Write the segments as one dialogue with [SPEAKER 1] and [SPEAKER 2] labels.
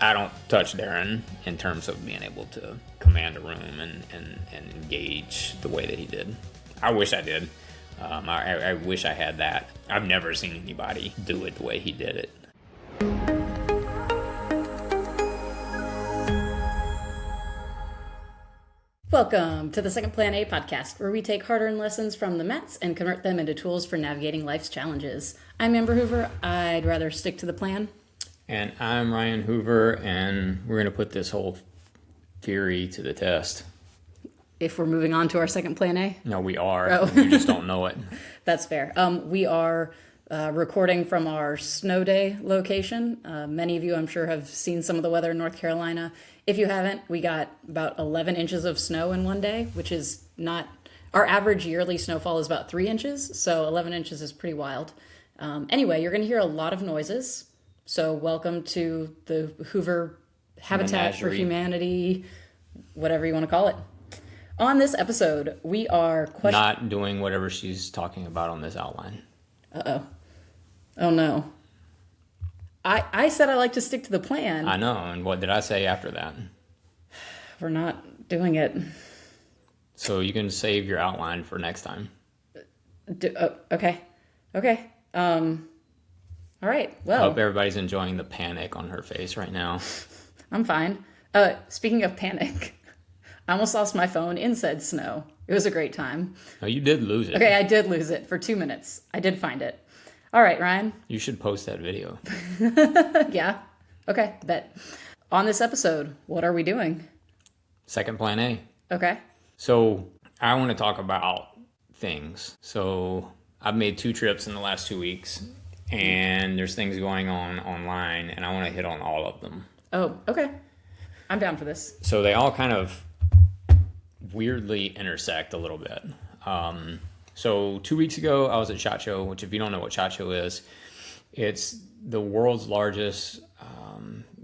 [SPEAKER 1] I don't touch Darren in terms of being able to command a room and engage the way that he did. I wish I did. I wish I had that. I've never seen anybody do it the way he did it.
[SPEAKER 2] Welcome to the Second Plan A podcast, where we take hard-earned lessons from the mats and convert them into tools for navigating life's challenges. I'm Amber Hoover. I'd rather stick to the plan.
[SPEAKER 1] And I'm Ryan Hoover, and we're going to put this whole theory to the test.
[SPEAKER 2] If we're moving on to our Second Plan A?
[SPEAKER 1] No, we are.
[SPEAKER 2] Oh.
[SPEAKER 1] We just don't know it.
[SPEAKER 2] That's fair. We are recording from our snow day location. Many of you, I'm sure, have seen some of the weather in North Carolina. If you haven't, we got about 11 inches of snow in one day, which is not... Our average yearly snowfall is about 3 inches, so 11 inches is pretty wild. Anyway, you're going to hear a lot of noises. So welcome to the Hoover Habitat for Humanity, whatever you want to call it. On this episode, we are...
[SPEAKER 1] Not doing whatever she's talking about on this outline.
[SPEAKER 2] Uh-oh. Oh, no. I said I like to stick to the plan.
[SPEAKER 1] I know, and what did I say after that?
[SPEAKER 2] We're not doing it.
[SPEAKER 1] So you can save your outline for next time.
[SPEAKER 2] Okay. All right, well.
[SPEAKER 1] I hope everybody's enjoying the panic on her face right now.
[SPEAKER 2] I'm fine. Speaking of panic, I almost lost my phone in said snow. It was a great time.
[SPEAKER 1] Oh, you did lose it.
[SPEAKER 2] Okay, I did lose it for 2 minutes. I did find it. All right, Ryan.
[SPEAKER 1] You should post that video.
[SPEAKER 2] Yeah. Okay, bet. On this episode, what are we doing?
[SPEAKER 1] Second Plan A.
[SPEAKER 2] Okay.
[SPEAKER 1] So I want to talk about things. So I've made 2 trips in the last 2 weeks, and there's things going on online, and I want to hit on all of them.
[SPEAKER 2] Oh, okay. I'm down for this.
[SPEAKER 1] So they all kind of weirdly intersect a little bit. So 2 weeks ago, I was at SHOT Show, which if you don't know what SHOT Show is, it's the world's largest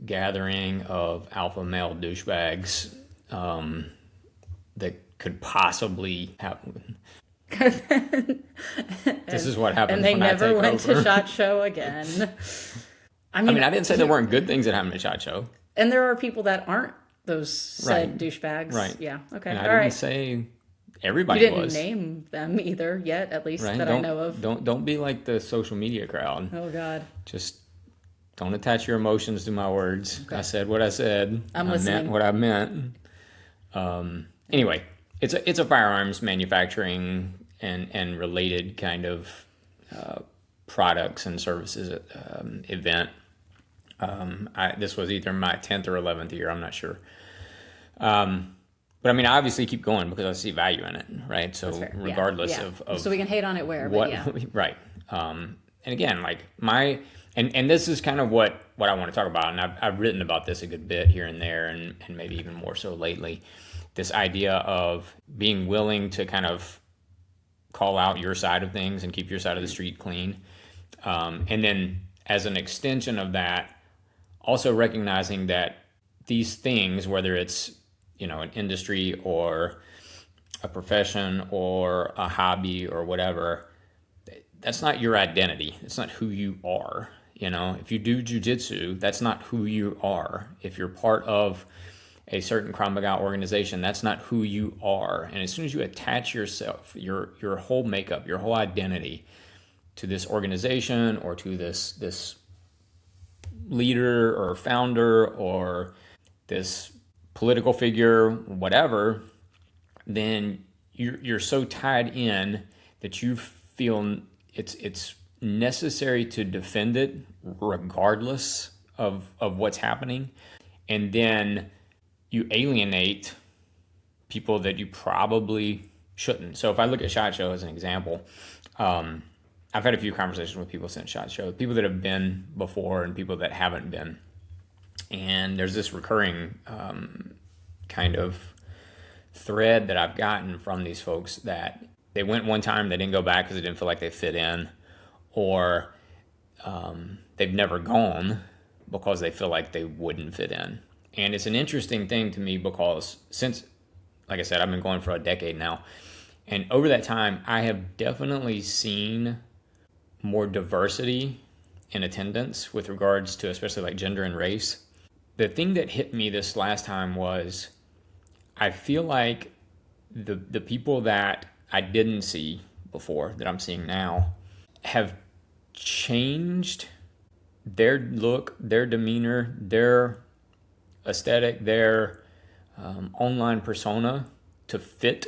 [SPEAKER 1] gathering of alpha male douchebags that could possibly happen. This is what happens
[SPEAKER 2] and they
[SPEAKER 1] when
[SPEAKER 2] never
[SPEAKER 1] I take
[SPEAKER 2] went
[SPEAKER 1] over.
[SPEAKER 2] to SHOT Show again.
[SPEAKER 1] I mean, I didn't say there weren't good things that happened at SHOT Show.
[SPEAKER 2] And there are people that aren't those said douchebags.
[SPEAKER 1] Right.
[SPEAKER 2] Yeah. Okay.
[SPEAKER 1] And I
[SPEAKER 2] All
[SPEAKER 1] didn't
[SPEAKER 2] right.
[SPEAKER 1] say everybody
[SPEAKER 2] you didn't
[SPEAKER 1] was.
[SPEAKER 2] name them either yet, at least
[SPEAKER 1] Right?
[SPEAKER 2] that I know of.
[SPEAKER 1] Don't be like the social media crowd.
[SPEAKER 2] Oh God.
[SPEAKER 1] Just don't attach your emotions to my words.
[SPEAKER 2] Okay.
[SPEAKER 1] I said what I said.
[SPEAKER 2] I'm
[SPEAKER 1] I
[SPEAKER 2] listening.
[SPEAKER 1] meant what I meant. Anyway, it's a firearms manufacturing and related kind of products and services event. This was either my 10th or 11th year. I'm not sure. But I mean, I obviously keep going because I see value in it, right? So regardless of
[SPEAKER 2] so we can hate on it wherever.
[SPEAKER 1] what,
[SPEAKER 2] yeah.
[SPEAKER 1] right. And again, like and this is kind of what I want to talk about. And I've written about this a good bit here and there, and maybe even more so lately. This idea of being willing to kind of call out your side of things and keep your side of the street clean. And then as an extension of that, also recognizing that these things, whether it's, an industry or a profession or a hobby or whatever, that's not your identity. It's not who you are. If you do Jiu Jitsu, that's not who you are. If you're part of a certain Krav Maga organization, that's not who you are. And as soon as you attach yourself, your whole makeup, your whole identity to this organization or to this leader or founder or this political figure, whatever, then you're so tied in that you feel it's necessary to defend it regardless of what's happening. And then you alienate people that you probably shouldn't. So if I look at SHOT Show as an example, I've had a few conversations with people since SHOT Show, people that have been before and people that haven't been. And there's this recurring kind of thread that I've gotten from these folks that they went one time, they didn't go back because they didn't feel like they fit in, or they've never gone because they feel like they wouldn't fit in. And it's an interesting thing to me because since, like I said, I've been going for a decade now, and over that time, I have definitely seen more diversity in attendance with regards to especially like gender and race the thing that hit me this last time was I feel like the people that I didn't see before that I'm seeing now have changed their look, their demeanor, their aesthetic, their online persona to fit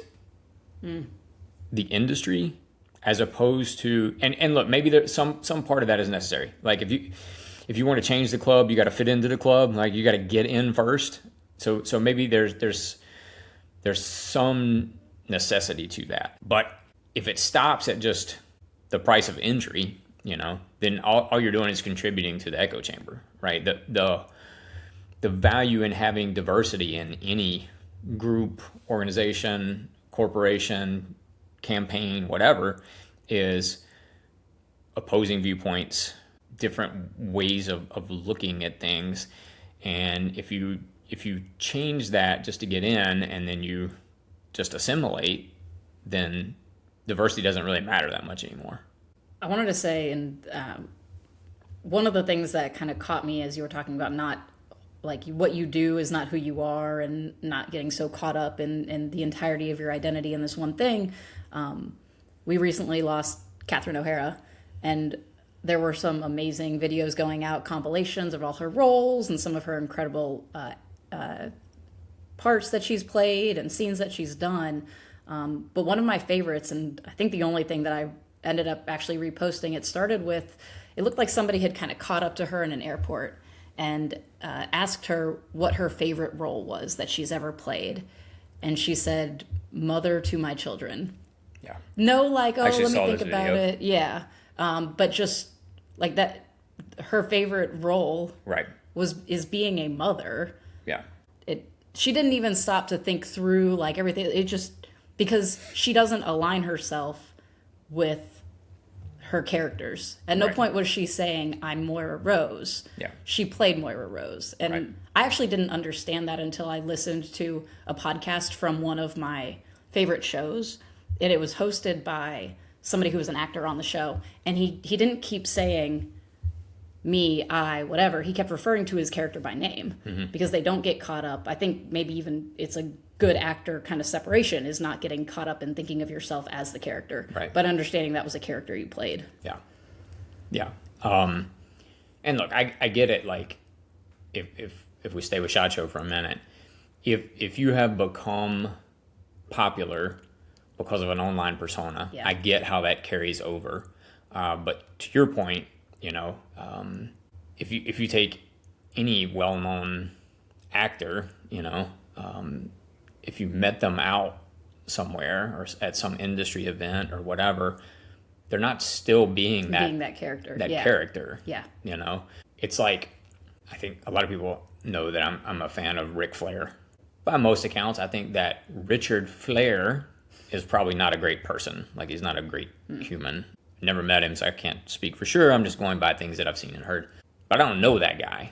[SPEAKER 1] the industry, as opposed to and look, maybe there's some part of that is necessary. Like if you want to change the club, you got to fit into the club. Like you got to get in first. So maybe there's some necessity to that. But if it stops at just the price of entry, then all you're doing is contributing to the echo chamber, right? The value in having diversity in any group, organization, corporation, campaign, whatever, is opposing viewpoints, different ways of looking at things. And if you change that just to get in and then you just assimilate, then diversity doesn't really matter that much anymore.
[SPEAKER 2] I wanted to say, and one of the things that kind of caught me as you were talking about not like what you do is not who you are, and not getting so caught up in the entirety of your identity in this one thing. We recently lost Catherine O'Hara, and there were some amazing videos going out, compilations of all her roles and some of her incredible parts that she's played and scenes that she's done. But one of my favorites, and I think the only thing that I ended up actually reposting, it started with, it looked like somebody had kind of caught up to her in an airport and asked her what her favorite role was that she's ever played. And she said, "Mother to my children."
[SPEAKER 1] Yeah.
[SPEAKER 2] No, like, oh, let me
[SPEAKER 1] saw
[SPEAKER 2] think
[SPEAKER 1] this
[SPEAKER 2] about
[SPEAKER 1] video.
[SPEAKER 2] it. Yeah. But just like that, her favorite role
[SPEAKER 1] Right.
[SPEAKER 2] is being a mother.
[SPEAKER 1] Yeah.
[SPEAKER 2] She didn't even stop to think through like everything. It just, because she doesn't align herself with her characters. At no
[SPEAKER 1] Right.
[SPEAKER 2] point was she saying, "I'm Moira Rose."
[SPEAKER 1] Yeah.
[SPEAKER 2] She played Moira Rose. And
[SPEAKER 1] Right.
[SPEAKER 2] I actually didn't understand that until I listened to a podcast from one of my favorite shows. And it was hosted by somebody who was an actor on the show. And he didn't keep saying me, I, whatever. He kept referring to his character by name because they don't get caught up. I think maybe even it's a good actor kind of separation, is not getting caught up in thinking of yourself as the character,
[SPEAKER 1] Right.
[SPEAKER 2] but understanding that was a character you played.
[SPEAKER 1] Yeah. Yeah. And look, I get it. Like if we stay with SHOT Show for a minute, if you have become popular because of an online persona,
[SPEAKER 2] Yeah.
[SPEAKER 1] I get how that carries over. But to your point, if you take any well-known actor, if you met them out somewhere or at some industry event or whatever, they're not still being
[SPEAKER 2] That character. Yeah.
[SPEAKER 1] character.
[SPEAKER 2] Yeah.
[SPEAKER 1] It's like, I think a lot of people know that I'm a fan of Ric Flair. By most accounts, I think that Richard Flair is probably not a great person. Like, he's not a great human. Never met him, so I can't speak for sure. I'm just going by things that I've seen and heard. But I don't know that guy.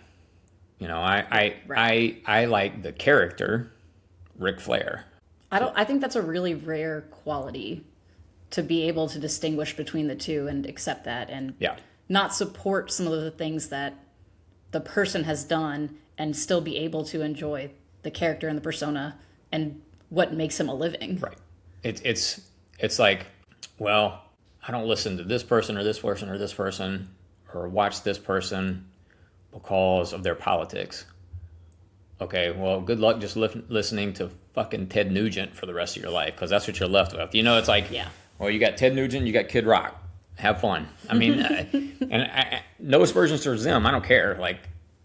[SPEAKER 1] I like the character Ric Flair.
[SPEAKER 2] I think that's a really rare quality, to be able to distinguish between the two and accept that, and
[SPEAKER 1] Yeah.
[SPEAKER 2] not support some of the things that the person has done and still be able to enjoy the character and the persona and what makes him a living.
[SPEAKER 1] Right. It's like, well, I don't listen to this person or this person or this person or watch this person because of their politics. Okay, well, good luck just listening to fucking Ted Nugent for the rest of your life, because that's what you're left with. It's like,
[SPEAKER 2] Yeah.
[SPEAKER 1] well, you got Ted Nugent, you got Kid Rock. Have fun. I mean, no aspersions towards them. I don't care. Like,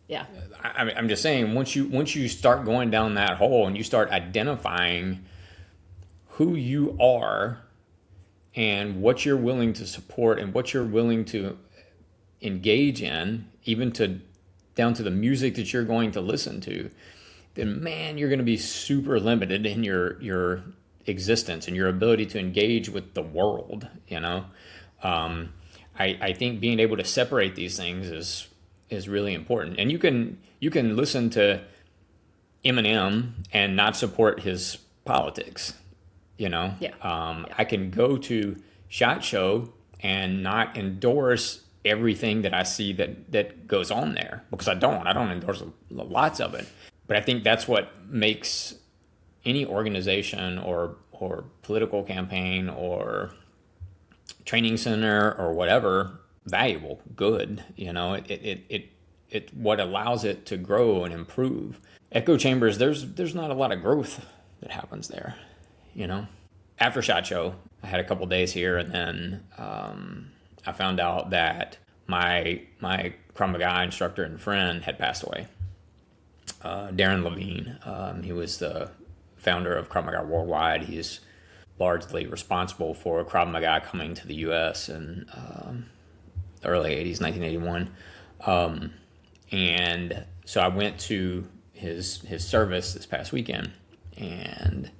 [SPEAKER 2] Yeah.
[SPEAKER 1] I'm just saying, once you start going down that hole and you start identifying who you are and what you're willing to support and what you're willing to engage in, even down to the music that you're going to listen to, then man, you're going to be super limited in your existence and your ability to engage with the world. I think being able to separate these things is really important. And you can listen to Eminem and not support his politics.
[SPEAKER 2] Yeah.
[SPEAKER 1] I can go to SHOT Show and not endorse everything that I see that goes on there, because I don't endorse lots of it. But I think that's what makes any organization or political campaign or training center or whatever valuable, good. It what allows it to grow and improve. Echo chambers, there's not a lot of growth that happens there. After SHOT Show, I had a couple days here, and then I found out that my Krav Maga instructor and friend had passed away. Darren Levine. He was the founder of Krav Maga Worldwide. He's largely responsible for Krav Maga coming to the U.S. in the early 80s, 1981. And so I went to his service this past weekend, and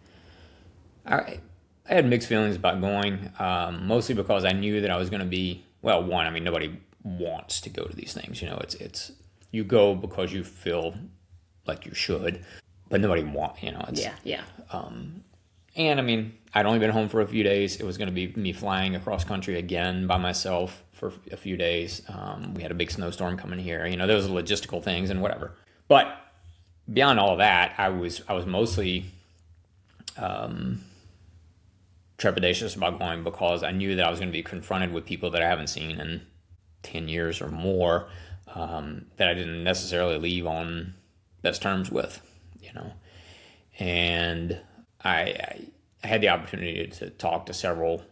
[SPEAKER 1] I had mixed feelings about going, mostly because I knew that I was going to be, well, one, I mean, nobody wants to go to these things. It's you go because you feel like you should, but nobody
[SPEAKER 2] Yeah.
[SPEAKER 1] And I mean, I'd only been home for a few days. It was going to be me flying across country again by myself for a few days. We had a big snowstorm coming here. Those are logistical things and whatever. But beyond all of that, I was mostly trepidatious about going, because I knew that I was going to be confronted with people that I haven't seen in 10 years or more, that I didn't necessarily leave on best terms with, And I had the opportunity to talk to several,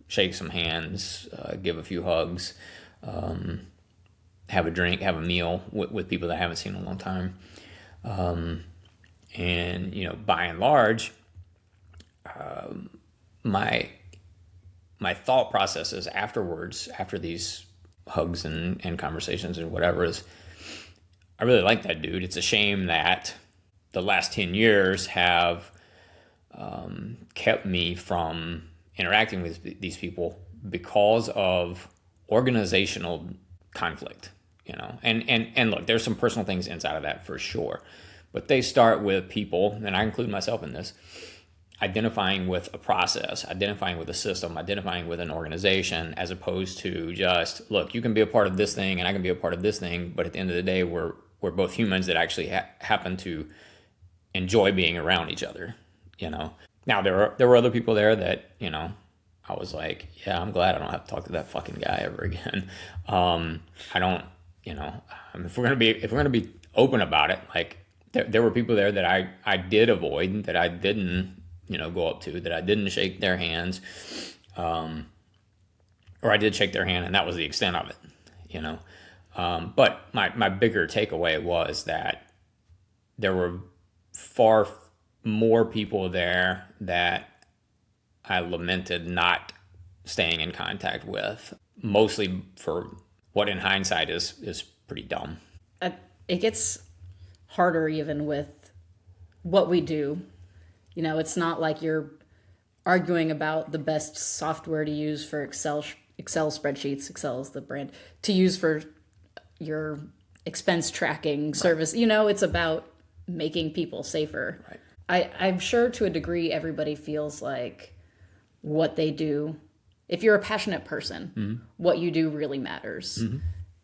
[SPEAKER 1] shake some hands, give a few hugs, have a drink, have a meal with people that I haven't seen in a long time. And, by and large, my thought processes afterwards, after these hugs and conversations and whatever, is I really like that dude. It's a shame that the last 10 years have kept me from interacting with these people because of organizational conflict, and look, there's some personal things inside of that for sure, but they start with people, and I include myself in this, identifying with a process, identifying with a system, identifying with an organization, as opposed to just, look, you can be a part of this thing and I can be a part of this thing, but at the end of the day, we're both humans that actually happen to enjoy being around each other, Now, there were other people there that, I was like, yeah, I'm glad I don't have to talk to that fucking guy ever again. I don't, if we're gonna be open about it, like there were people there that I did avoid, that I didn't, go up to, that I didn't shake their hands, or I did shake their hand, and that was the extent of it, But my bigger takeaway was that there were far more people there that I lamented not staying in contact with, mostly for what in hindsight is pretty dumb.
[SPEAKER 2] It gets harder even with what we do. It's not like you're arguing about the best software to use for Excel spreadsheets. Excel is the brand to use for your expense tracking service. It's about making people safer.
[SPEAKER 1] Right.
[SPEAKER 2] I'm sure to a degree everybody feels like what they do, if you're a passionate person, what you do really matters. Mm-hmm.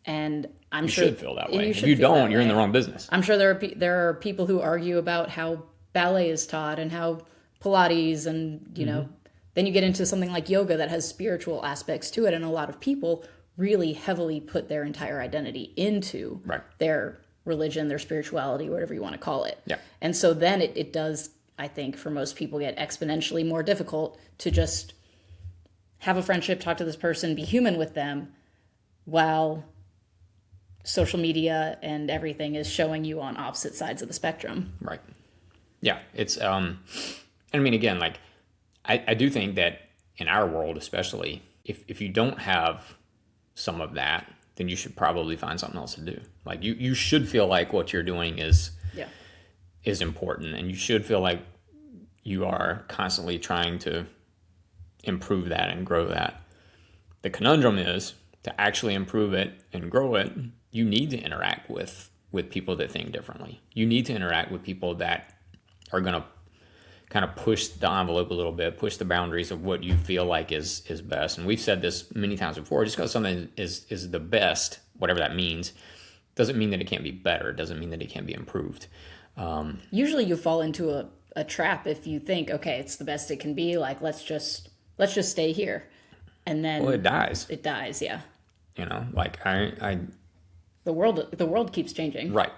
[SPEAKER 2] And
[SPEAKER 1] you should feel that way. If you don't, you're in the wrong business.
[SPEAKER 2] I'm sure there are people who argue about how ballet is taught and how Pilates and, then you get into something like yoga that has spiritual aspects to it. And a lot of people really heavily put their entire identity into their religion, their spirituality, whatever you want to call it.
[SPEAKER 1] Yeah.
[SPEAKER 2] And so then it does, I think, for most people get exponentially more difficult to just have a friendship, talk to this person, be human with them, while social media and everything is showing you on opposite sides of the spectrum.
[SPEAKER 1] Right. Yeah. It's, I mean, again, like, I do think that in our world, especially, if you don't have some of that, then you should probably find something else to do. Like, you should feel like what you're doing is important, and you should feel like you are constantly trying to improve that and grow that. The conundrum is, to actually improve it and grow it, you need to interact with people that think differently. You need to interact with people that are going to kind of push the envelope a little bit, push the boundaries of what you feel like is best. And we've said this many times before, just because something is the best, whatever that means, doesn't mean that it can't be better. It doesn't mean that it can't be improved.
[SPEAKER 2] Usually you fall into a trap if you think, okay, it's the best it can be, like let's just stay here. And then
[SPEAKER 1] Well, it dies.
[SPEAKER 2] It dies, yeah.
[SPEAKER 1] You know, like I
[SPEAKER 2] The world keeps changing.
[SPEAKER 1] right.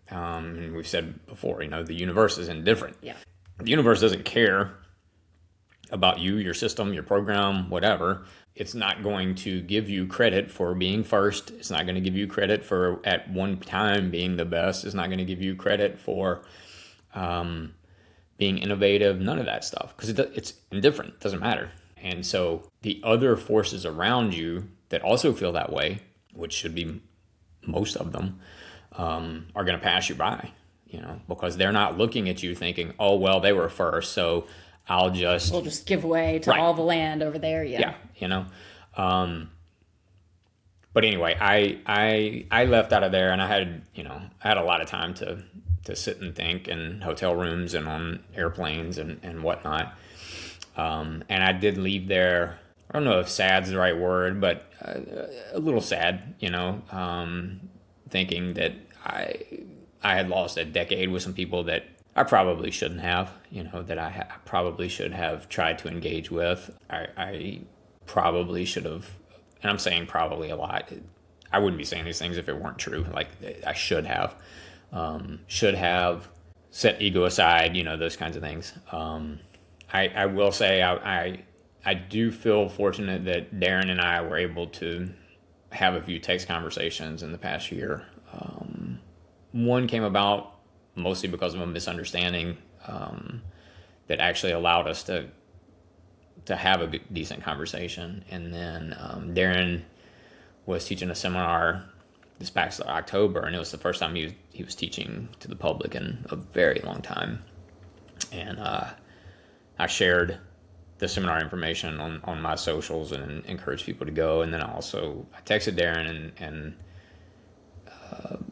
[SPEAKER 1] And we've said before, you know, the universe is indifferent.
[SPEAKER 2] Yeah.
[SPEAKER 1] The universe doesn't care about you, your system, your program, whatever. It's not going to give you credit for being first. It's not going to give you credit for at one time being the best. It's not going to give you credit for being innovative, none of that stuff, because it's indifferent. It doesn't matter. And so the other forces around you that also feel that way, which should be most of them, are going to pass you by, you know, because they're not looking at you thinking, oh, well, they were first, so we'll
[SPEAKER 2] just give way to all the land over there. Yeah,
[SPEAKER 1] you know. But anyway, I left out of there, and I had a lot of time to sit and think in hotel rooms and on airplanes and whatnot. And I did leave there. I don't know if sad's the right word, but a little sad, you know, thinking that I had lost a decade with some people that I probably shouldn't have, you know, that I probably should have tried to engage with. I probably should have, and I'm saying probably a lot. I wouldn't be saying these things if it weren't true. Like I should have set ego aside, you know, those kinds of things. I will say I do feel fortunate that Darren and I were able to have a few text conversations in the past year. One came about mostly because of a misunderstanding that actually allowed us to have a decent conversation. And then Darren was teaching a seminar this past October, and it was the first time he was teaching to the public in a very long time. And I shared the seminar information on my socials and encouraged people to go. And then I texted Darren and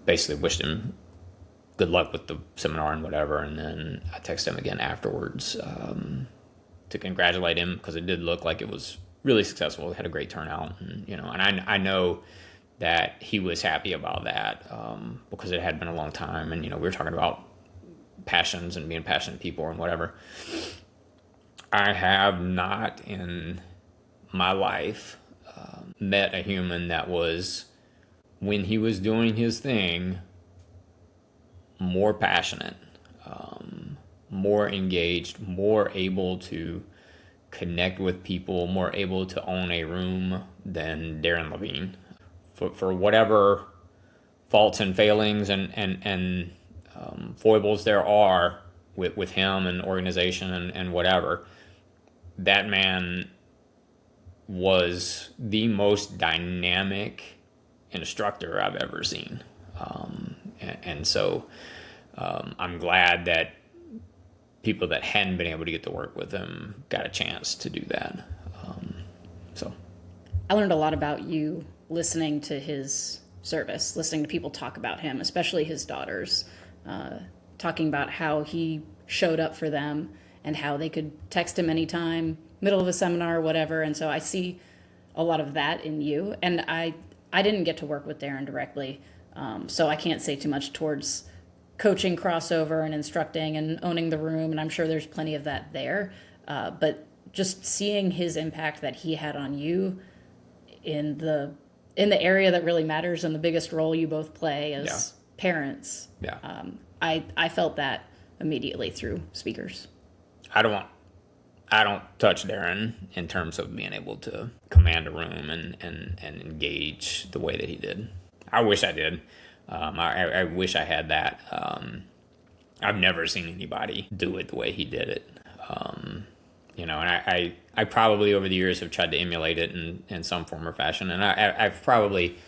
[SPEAKER 1] basically wished him good luck with the seminar and whatever. And then I texted him again afterwards to congratulate him, because it did look like it was really successful. It had a great turnout, and you know, and I know that he was happy about that because it had been a long time, and you know, we were talking about passions and being passionate people and whatever. I have not in my life met a human that was, when he was doing his thing, more passionate, more engaged, more able to connect with people, more able to own a room than Darren Levine. For whatever faults and failings and foibles there are with him and organization and whatever, that man was the most dynamic instructor I've ever seen. And so I'm glad that people that hadn't been able to get to work with him got a chance to do that. So
[SPEAKER 2] I learned a lot about you listening to his service, listening to people talk about him, especially his daughters, talking about how he showed up for them and how they could text him anytime, middle of a seminar, whatever. And so I see a lot of that in you. And I didn't get to work with Darren directly, so I can't say too much towards coaching crossover and instructing and owning the room, and I'm sure there's plenty of that there. But just seeing his impact that he had on you in the area that really matters and the biggest role you both play as parents, I felt that immediately through speakers.
[SPEAKER 1] I don't touch Darren in terms of being able to command a room and engage the way that he did. I wish I did. I wish I had that. I've never seen anybody do it the way he did it. You know, and I probably over the years have tried to emulate it in some form or fashion, and I've probably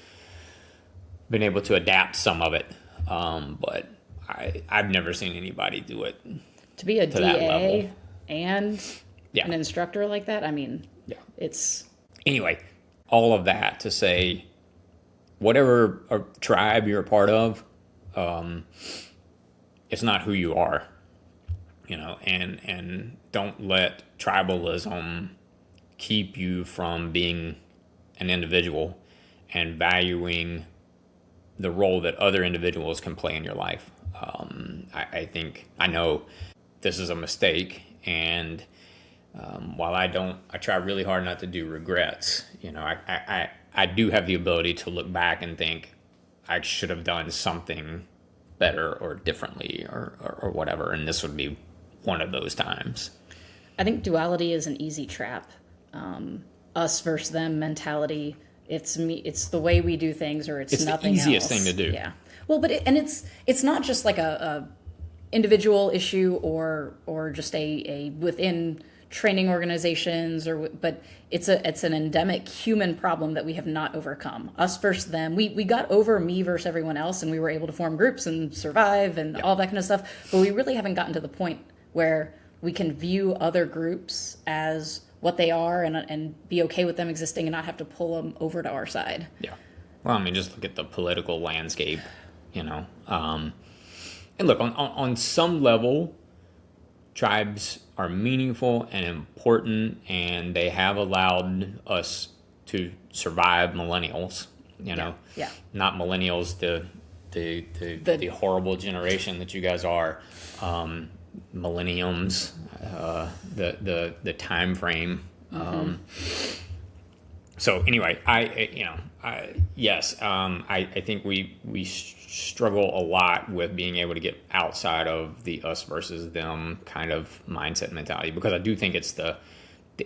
[SPEAKER 1] been able to adapt some of it, but I've never seen anybody do it
[SPEAKER 2] to be a
[SPEAKER 1] to
[SPEAKER 2] DA and an instructor like that. I mean, it's
[SPEAKER 1] anyway. All of that to say, whatever tribe you're a part of, it's not who you are. and don't let tribalism keep you from being an individual and valuing the role that other individuals can play in your life. I know this is a mistake, and while I try really hard not to do regrets. I do have the ability to look back and think I should have done something better or differently or whatever, and this would be one of those times.
[SPEAKER 2] I think duality is an easy trap. Us versus them mentality. It's me. It's the way we do things, or it's nothing else.
[SPEAKER 1] It's the easiest thing to do.
[SPEAKER 2] Yeah. Well, but it's not just like a individual issue or just a within training organizations, but it's an endemic human problem that we have not overcome. Us versus them. We got over me versus everyone else, and we were able to form groups and survive and all that kind of stuff. But we really haven't gotten to the point where we can view other groups as what they are and be okay with them existing and not have to pull them over to our side.
[SPEAKER 1] Yeah. Well, I mean, just look at the political landscape, And look, on some level, tribes are meaningful and important, and they have allowed us to survive millennials,
[SPEAKER 2] Yeah.
[SPEAKER 1] Not millennials, the horrible generation that you guys are, millenniums, the time frame. So anyway, I think we struggle a lot with being able to get outside of the us versus them kind of mindset mentality, because I do think it's the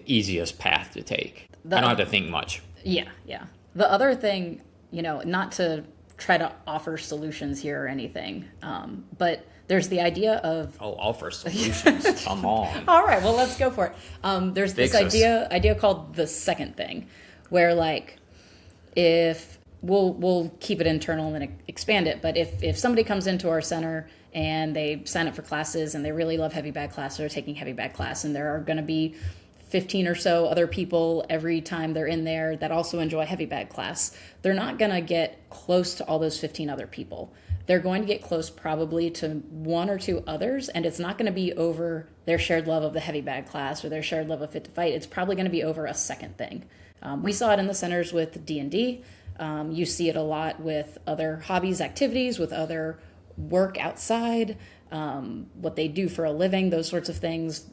[SPEAKER 1] easiest path to take. I don't have to think much.
[SPEAKER 2] Yeah. The other thing, not to try to offer solutions here or anything, but there's the idea of
[SPEAKER 1] offer solutions. Come on.
[SPEAKER 2] All right, well, let's go for it. There's this idea called the second thing, where like if we'll keep it internal and then expand it, but if somebody comes into our center and they sign up for classes and they really love heavy bag class, they're taking heavy bag class, and there are going to be 15 or so other people every time they're in there that also enjoy heavy bag class, they're not going to get close to all those 15 other people. They're going to get close probably to one or two others, and it's not going to be over their shared love of the heavy bag class or their shared love of Fit to Fight. It's probably going to be over a second thing. We saw it in the centers with D&D. You see it a lot with other hobbies, activities, with other work outside, what they do for a living, those sorts of things,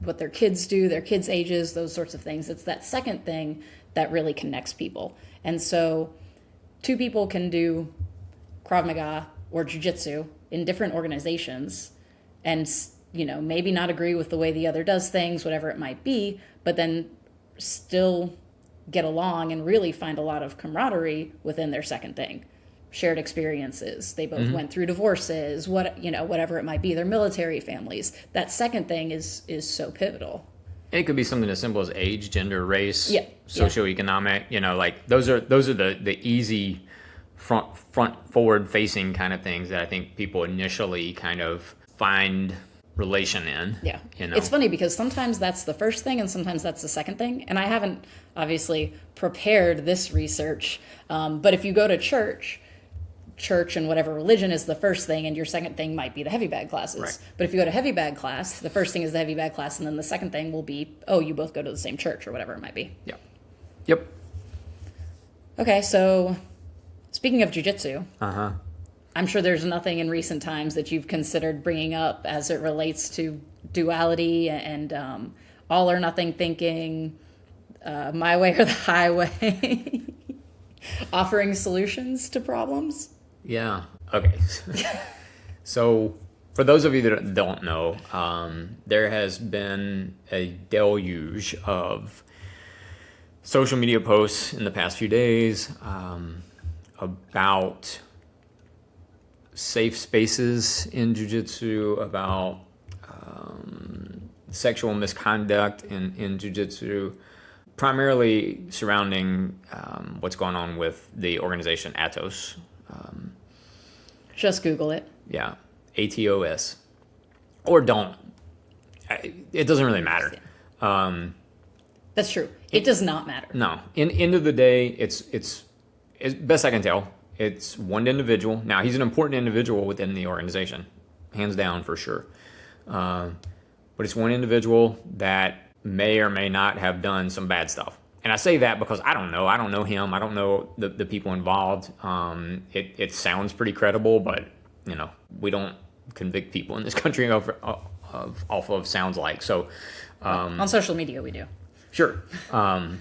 [SPEAKER 2] what their kids do, their kids' ages, those sorts of things. It's that second thing that really connects people. And so two people can do Krav Maga or Jiu Jitsu in different organizations and, maybe not agree with the way the other does things, whatever it might be, but then still get along and really find a lot of camaraderie within their second thing. Shared experiences. They both went through divorces, whatever it might be, their military families. That second thing is so pivotal.
[SPEAKER 1] It could be something as simple as age, gender, race, socioeconomic, like those are the easy front forward facing kind of things that I think people initially kind of find relation in.
[SPEAKER 2] Yeah. It's funny because sometimes that's the first thing and sometimes that's the second thing. And I haven't obviously prepared this research, but if you go to church and whatever religion is the first thing, and your second thing might be the heavy bag classes.
[SPEAKER 1] Right.
[SPEAKER 2] But if you go to heavy bag class, the first thing is the heavy bag class, and then the second thing will be, you both go to the same church or whatever it might be.
[SPEAKER 1] Yeah. Yep.
[SPEAKER 2] Okay, so speaking of jiu-jitsu, I'm sure there's nothing in recent times that you've considered bringing up as it relates to duality and all or nothing thinking, my way or the highway, offering solutions to problems.
[SPEAKER 1] Yeah. Okay. So for those of you that don't know, there has been a deluge of social media posts in the past few days about safe spaces in jiu-jitsu, about sexual misconduct in jiu-jitsu, primarily surrounding what's going on with the organization Atos.
[SPEAKER 2] Just Google it.
[SPEAKER 1] Yeah, ATOS. Or don't. It doesn't really matter.
[SPEAKER 2] That's true. It does not matter.
[SPEAKER 1] No. End of the day, it's best I can tell, it's one individual. Now, he's an important individual within the organization, hands down for sure. but it's one individual that may or may not have done some bad stuff. And I say that because I don't know. I don't know him. I don't know the people involved. It sounds pretty credible, but we don't convict people in this country off of sounds like. So
[SPEAKER 2] on social media, we do.
[SPEAKER 1] Sure. And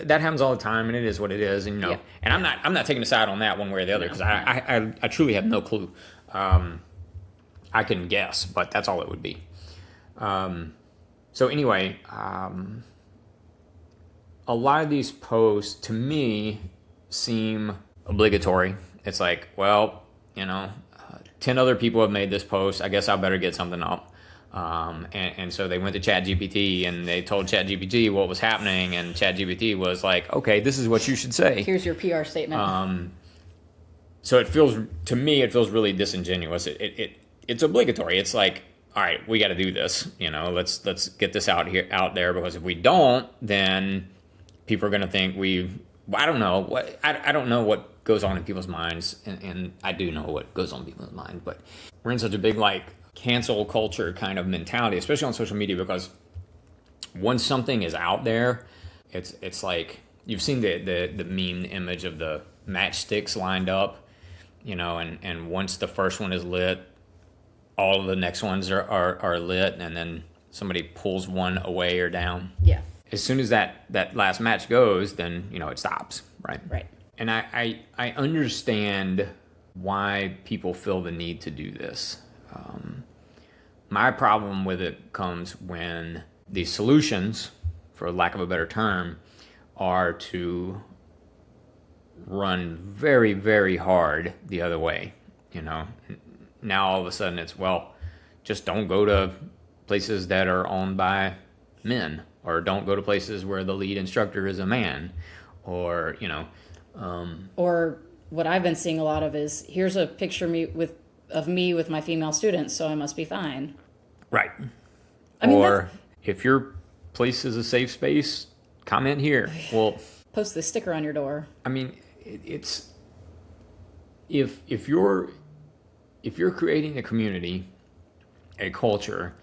[SPEAKER 1] that happens all the time, and it is what it is. And and I'm not taking a side on that one way or the other, because I truly have no clue. I can guess, but that's all it would be. So anyway, a lot of these posts to me seem obligatory. It's like, well, 10 other people have made this post. I guess I better get something up. And so they went to ChatGPT and they told ChatGPT what was happening, and ChatGPT was like, okay, this is what you should say.
[SPEAKER 2] Here's your PR statement.
[SPEAKER 1] So it feels really disingenuous. It's obligatory. It's like, all right, we got to do this. Let's get this out there, because if we don't, then people are going to think I don't know I don't know what goes on in people's minds, and I do know what goes on in people's minds, but we're in such a big cancel culture kind of mentality, especially on social media, because once something is out there, it's like, you've seen the meme image of the matchsticks lined up, and once the first one is lit, all of the next ones are lit, and then somebody pulls one away or down.
[SPEAKER 2] Yeah.
[SPEAKER 1] As soon as that last match goes, then it stops, right?
[SPEAKER 2] Right.
[SPEAKER 1] And I understand why people feel the need to do this. My problem with it comes when the solutions, for lack of a better term, are to run very, very hard the other way. Now all of a sudden it's, well, just don't go to places that are owned by men, or don't go to places where the lead instructor is a man, or
[SPEAKER 2] or what I've been seeing a lot of is, here's a picture of me with my female students, so I must be fine.
[SPEAKER 1] Right.
[SPEAKER 2] I mean,
[SPEAKER 1] or if your place is a safe space, comment here. Well,
[SPEAKER 2] post this sticker on your door.
[SPEAKER 1] I mean, it's if you're creating a community, a culture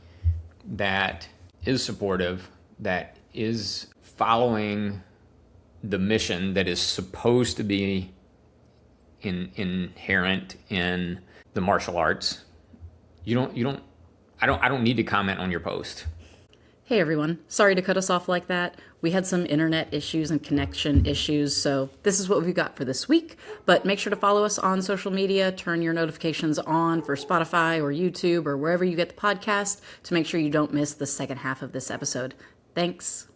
[SPEAKER 1] that is supportive, that is following the mission that is supposed to be inherent in the martial arts, I don't need to comment on your post.
[SPEAKER 2] Hey everyone, sorry to cut us off like that. We had some internet issues and connection issues, so this is what we've got for this week. But make sure to follow us on social media, turn your notifications on for Spotify or YouTube or wherever you get the podcast to make sure you don't miss the second half of this episode. Thanks.